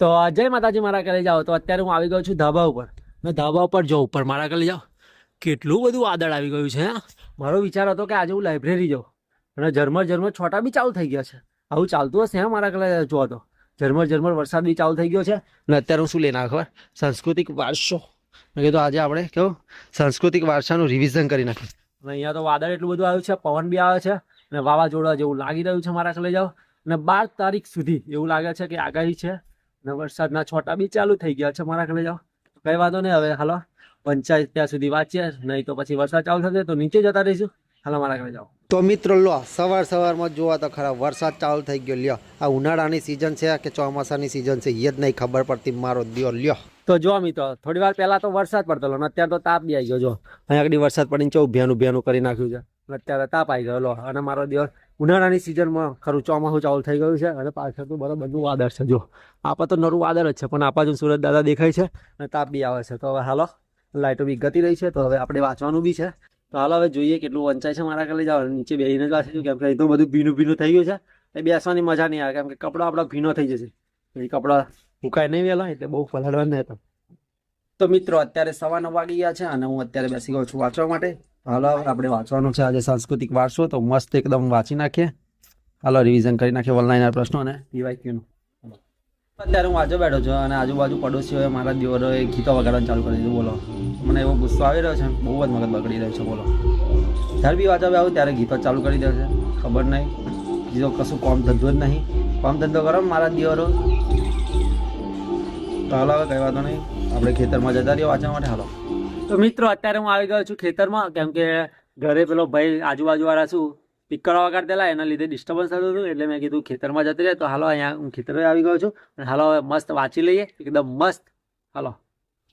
તો જય માતાજી મારા ઘરે જાઓ. તો અત્યારે હું આવી ગયો છું ધાબા ઉપર. મેં ધાબા ઉપર જો ઉપર મારા ઘરે જાઓ કેટલું બધું વાદળ આવી ગયું છે. મારો વિચાર હતો કે આજે હું લાઇબ્રેરી જાઉં અને ઝરમર ઝરમર છોટા બી ચાલુ થઈ ગયા છે. આવું ચાલતું હશે મારા ઘરે જો તો ઝરમર ઝરમર વરસાદ બી ચાલુ થઈ ગયો છે. અને અત્યારે હું શું લઈને આવ્યો ખબર? સાંસ્કૃતિક વારસો. મેં કીધું આજે આપણે કેવું સાંસ્કૃતિક વારસાનું રિવિઝન કરી નાખીએ. અને અહીંયા તો વાદળ એટલું બધું આવ્યું છે, પવન બી આવે છે અને વાવાઝોડા જેવું લાગી રહ્યું છે મારા ઘરે જાઓ. અને 12 તારીખ સુધી એવું લાગે છે કે આગાહી છે ને વરસાદના છોટા બી ચાલુ થઈ ગયા છે મારા ઘરે જાઓ. કઈ વાંધો નહીં, હવે હાલો પંચાયત ત્યાં સુધી વાંચીએ, નહીં તો પછી વરસાદ ચાલુ થશે તો નીચે જતા રહીશું. હાલો મારા ઘરે જાઓ. તો મિત્રો લો સવારમાં જોવા તો ખરા વરસાદ ચાલુ થઈ ગયો. લ્યો આ ઉનાળાની સિઝન છે કે ચોમાસાની સિઝન છે એ જ નહીં ખબર પડતી મારો દિયો. લ્યો તો જો મિત્રો થોડી વાર પહેલા તો વરસાદ પડતો હતો અને અત્યારે તો તાપ બી આવી ગયો. જો અહીંયા આગળ વરસાદ પડીને ચો ભ્યાનું કરી નાખ્યું છે અને અત્યારે તાપ આવી ગયો. લો અને મારો દિવસ ઉનાળાની સિઝનમાં ખરું ચોમાસું ચાલુ થઈ ગયું છે અને પાછળ તો બરોબરનું વાદળ છે. જો આપા તો નરું વાદળ જ છે પણ આપા જો સુરત દાદા દેખાય છે અને તાપ બી આવે છે. તો હવે હાલો લાઇટો બી ગતી રહી છે તો હવે આપણે વાંચવાનું બી છે. તો હાલો હવે જોઈએ કેટલું વંચાય છે મારા ઘરે જાઓ. નીચે બેસીને જ વાંચીશું કેમ કે અહીં તો બધું ભીનું થઈ ગયું છે. એ બેસવાની મજા નહીં આવે કેમ કે કપડો આપણો ભીનો થઈ જશે. એ કપડા સુકાય નહીં વહેલા એટલે બહુ પલાળવા નહીં હતા. તો મિત્રો અત્યારે 9:15 વાગી ગયા છે અને હું અત્યારે બેસી ગયો છું વાંચવા માટે. હાલો આપણે વાંચવાનું છે આજે સાંસ્કૃતિક વારસો. તો મસ્ત એકદમ વાંચી નાખીએ. હાલો રિવિઝન કરી નાખીએ વનલાઈનર પ્રશ્નો અને પીવાયક્યુનું. અત્યારે હું વાંચો બેઠો છું અને આજુબાજુ પડોશીઓએ મારા દિવરોએ ગીતો વગાડવાનું ચાલુ કરી દીધું. બોલો મને એવો ગુસ્સો આવી રહ્યો છે, બહુ જ મગજ બગડી રહ્યો છે. બોલો જ્યારે બી વાંચવા આવું ત્યારે ગીતો ચાલુ કરી દે છે. ખબર નહીં ગીતો કશું કામ ધંધો જ નહીં. કામ ધંધો કરો મારા દિવરો. તો હાલો હવે કઈ વાતો નહીં, આપણે ખેતરમાં જતા રહીએ વાંચવા માટે. હાલો તો મિત્રો અત્યારે હું આવી ગયો છું ખેતરમાં કેમ કે ઘરે પેલો ભાઈ આજુબાજુ વાળા શું પીકર વગાડતેલા એના લીધે ડિસ્ટર્બન્સ થતું હતું એટલે મેં કીધું ખેતરમાં જતી રહે. તો હાલો અહીંયા હું ખેતરમાં આવી ગયો છું અને હાલો હવે મસ્ત વાંચી લઈએ એકદમ મસ્ત. હાલો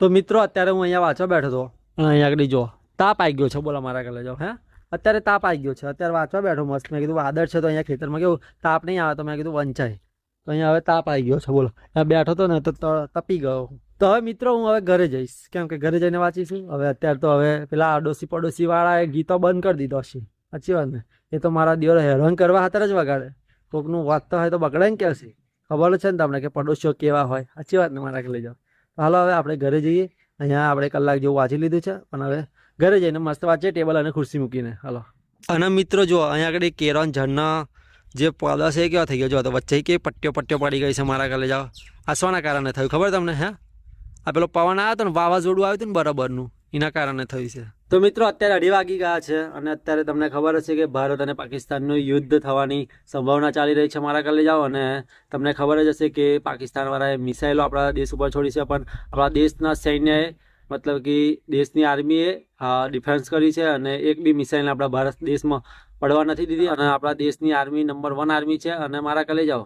તો મિત્રો અત્યારે હું અહીંયા વાંચવા બેઠો હતો અને અહીંયા આગળ જો તાપ આવી ગયો છે. બોલો મારા ઘરે જાઓ. અત્યારે તાપ આવી ગયો છે. અત્યારે વાંચવા બેઠો મસ્ત. મેં કીધું વાદળ છે તો અહીંયા ખેતરમાં કેવું તાપ નહીં આવે તો મેં કીધું વંચાય. તો અહીંયા હવે તાપ આવી ગયો છે. બોલો ત્યાં બેઠો હતો ને તો તપી ગયો. તો હવે મિત્રો હું હવે ઘરે જઈશ કેમ કે ઘરે જઈને વાંચીશું. હવે અત્યારે તો હવે પેલા આડોશી પડોશી વાળાએ ગીતો બંધ કરી દીધો છે. સાચી વાત ને? એ તો મારા દિવસ હેરાન કરવા હાથર જ વગાડે. કોકનું વાંચતા હોય તો બગડે ને ક્યાં છે ખબર છે ને તમને કે પડોશીઓ કેવા હોય. સાચી વાત ને મારા લઈ જાઓ. હાલો હવે આપણે ઘરે જઈએ. અહીંયા આપણે કલાક જેવું વાંચી લીધું છે પણ હવે ઘરે જઈને મસ્ત વાંચીએ ટેબલ અને ખુરશી મૂકીને. હાલો અને મિત્રો જો અહીંયા આગળ કેરોન ઝાડના જે પૌધા છે એ કેવા થઈ ગયા. જો તો વચ્ચે કે પટ્ટીઓ પડી ગઈ છે મારા ઘરે જાઓ. આ શોના કારણે થયું ખબર તમને? આ પેલો પવન આવ્યો હતો ને વાવાઝોડું આવ્યું હતું ને બરાબરનું એના કારણે થયું છે. તો મિત્રો અત્યારે 2:30 વાગી ગયા છે અને અત્યારે તમને ખબર હશે કે ભારત અને પાકિસ્તાનનું યુદ્ધ થવાની સંભાવના ચાલી રહી છે મારા ઘરે જાઓ. અને તમને ખબર જ હશે કે પાકિસ્તાનવાળાએ મિસાઇલો આપણા દેશ ઉપર છોડી છે પણ આપણા દેશના સૈન્યએ મતલબ કે દેશની આર્મીએ ડિફેન્સ કરી છે અને એક બી મિસાઇલ આપણા ભારત દેશમાં પડવા નથી દીધી. અને આપણા દેશની આર્મી નંબર 1 આર્મી છે. અને મારા ઘરે જાઓ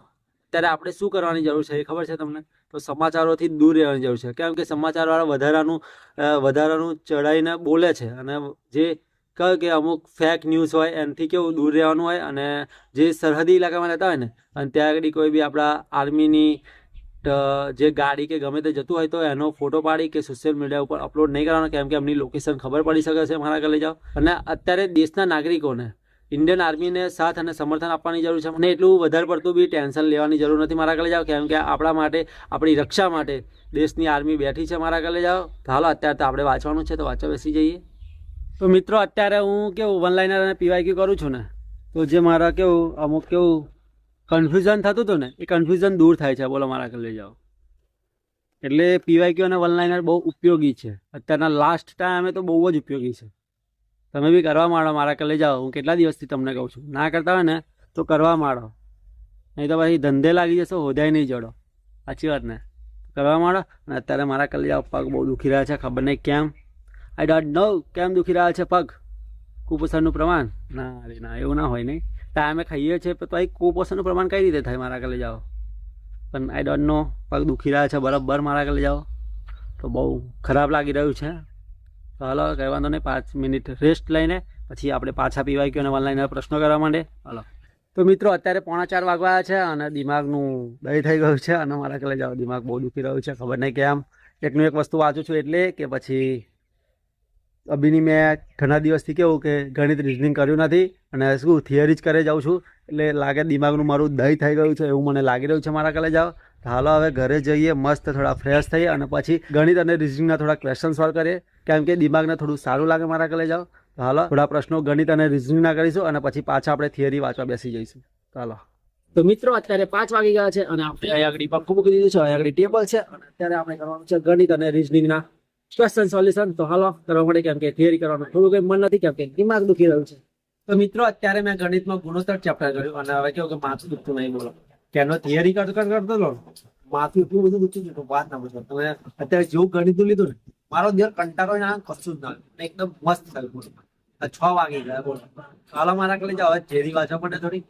ત્યારે આપણે શું કરવાની જરૂર છે એ ખબર છે તમને? તો સમાચારોથી દૂર રહેવાની જરૂર છે કેમ કે સમાચારવાળા વધારાનું ચડાઈને બોલે છે અને જે કહે કે અમુક ફેક ન્યૂઝ હોય એનાથી કેવું દૂર રહેવાનું હોય. અને જે સરહદી ઇલાકામાં રહેતા હોય ને અને ત્યાં આગળ કોઈ બી આપણા આર્મીની જે ગાડી કે ગમે તે જતું હોય તો એનો ફોટો પાડી કે સોશિયલ મીડિયા ઉપર અપલોડ નહીં કરવાનો કેમ કે એમની લોકેશન ખબર પડી શકે છે મારા ઘરે જાઓ. અને અત્યારે દેશના નાગરિકોને ઇન્ડિયન આર્મીને સાથ અને સમર્થન આપવાની જરૂર છે. અને એટલું વધારે પડતું બી ટેન્શન લેવાની જરૂર નથી મારા ઘરે જાઓ કેમ કે આપણા માટે આપણી રક્ષા માટે દેશની આર્મી બેઠી છે મારા ઘરે જાઓ. તો હાલો અત્યારે તો આપણે વાંચવાનું છે તો વાંચવા બેસી જઈએ. તો મિત્રો અત્યારે હું કેવું વનલાઇનર અને પીવાયક્યુ કરું છું ને તો જે મારા કેવું અમુક કેવું કન્ફ્યુઝન થતું હતું ને એ કન્ફ્યુઝન દૂર થાય છે. બોલો મારા ઘરે જાઓ. એટલે પીવાયક્યુ અને વનલાઇનર બહુ ઉપયોગી છે. અત્યારના લાસ્ટ ટાઈમે તો બહુ જ ઉપયોગી છે. તમે બી કરવા માંડો મારા ઘરે જાઓ. હું કેટલા દિવસથી તમને કહું છું ના કરતા હોય ને તો કરવા માંડો, નહીં તો પછી ધંધે લાગી જશો હોદાય નહીં જડો. સાચી વાત ને? કરવા માંડો. અને અત્યારે મારા ઘરે જાઓ પગ બહુ દુખી રહ્યા છે. ખબર નહીં કેમ, આઈ ડોન્ટ નો કેમ દુખી રહ્યા છે પગ. કુપોષણનું પ્રમાણ? ના અરે ના એવું ના હોય નહીં. ટાઈમે ખાઈએ છીએ તો એ કુપોષણનું પ્રમાણ કઈ રીતે થાય મારા ઘરે જાઓ? પણ આઈ ડોન્ટ નો પગ દુખી રહ્યા છે બરાબર મારા ઘરે જાઓ. તો બહુ ખરાબ લાગી રહ્યું છે. તો હાલો કંઈ વાંધો નહીં, 5 મિનિટ રેસ્ટ લઈને પછી આપણે પાછા પીવાયક્યુ અને વનલાઇનર પ્રશ્નો કરવા માંડે. હાલો તો મિત્રો અત્યારે 3:45 વાગવા છે અને દિમાગનું દહીં થઈ ગયું છે અને મારા ઘરે જાઓ દિમાગ બહુ દુખી રહ્યું છે. ખબર નહીં કેમ. એકનું એક વસ્તુ વાંચું છું એટલે કે પછી અભિની મેં ઘણા દિવસથી કેવું કે ગણિત રિઝનિંગ કર્યું નથી અને શું થિયરી જ કરે જાઉં છું એટલે લાગે દિમાગનું મારું દહીં થઈ ગયું છે એવું મને લાગી રહ્યું છે મારા ઘરે જાઓ. હાલો હવે ઘરે જઈએ, મસ્ત થોડા ફ્રેશ થઈ અને પછી ગણિત અને રિઝનિંગના થોડા ક્વેશ્ચન સોલ્વ કરીએ, કેમ કે દિમાગને થોડું સારું લાગે મારા કલે જાઓ. તો હાલો થોડા પ્રશ્નો ગણિત અને રિઝનિંગના કરીશું અને પછી પાછા આપણે થિયરી વાંચવા બેસી જઈશું. ચાલો તો મિત્રો અત્યારે 5 વાગી ગયા છે અને આપણે અહીંયા આગળ પંખો મૂકી દીધું છે, અહીંયા આગળ ટેબલ છે અને અત્યારે આપણે કરવાનું છે ગણિત અને રિઝનિંગના ક્વેશ્ચન સોલ્યુશન. તો હાલો કરવા માટે, કેમ કે થિયરી કરવાનું થોડું કંઈ મન નથી, કેમ કે દિમાગ દુખી રહ્યું છે. તો મિત્રો અત્યારે મેં ગણિતમાં ગુણોત્તર ચેપ્ટર કર્યું અને હવે કેવું કે માથું દુખતું નહીં, બોલો કેનો થિયરી કરતો લો માથું એટલું બધું દુખતું હતું વાત ના પૂછો. તમે અત્યારે જેવું ગણિત લીધું ને, મારો દિવસ કંટાળો ના કશું જ ના, એકદમ મસ્ત થયું. 6 વાગી ગયા બોલો. હાલો મારા કલે જાઓ, થિયરી વાંચવા માટે થોડી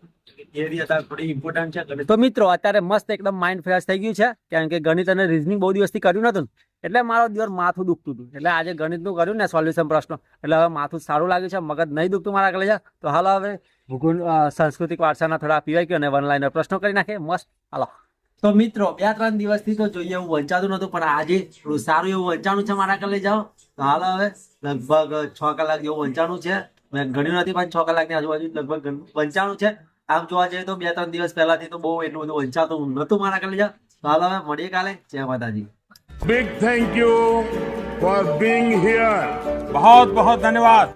થિયરી અત્યારે થોડી ઇમ્પોર્ટન્ટ છે. તો મિત્રો અત્યારે મસ્ત એકદમ માઇન્ડ ફ્રેશ થઈ ગયું છે, કેમ કે ગણિત અને રીઝનિંગ બહુ દિવસથી કર્યું નતું એટલે મારો દિવસ માથું દુખતું હતું. એટલે આજે ગણિતનું કર્યું ને સોલ્યુશન પ્રશ્નો, એટલે હવે માથું સારું લાગ્યું છે, મગજ નહીં દુખતું મારા કલે જા. તો હાલો હવે ભૂગોળ સાંસ્કૃતિક વારસાના થોડા પીવાય અને વન લાઇનર પ્રશ્નો કરી નાખે મસ્ત. હાલો તો મિત્રો 2-3 દિવસથી તો જોઈએ એવું વંચાતું નતું, પણ આજે થોડું સારું એવું વંચાણું છે મારા કલે જાઓ. તો હાલો હવે લગભગ 6 કલાક જેવું વંચાણું છે, મેં ગણ્યું નથી પણ 6 કલાકની આજુબાજુ લગભગ વંચાણું છે. આમ જોવા જઈએ તો 2-3 દિવસ પહેલાથી તો બહુ એટલું બધું વંચાતું નતું મારા કલે જાઓ. તો હાલો હવે મળીએ કાલે. જય માતાજી. Big thank you for being here. बहुत बहुत धन्यवाद.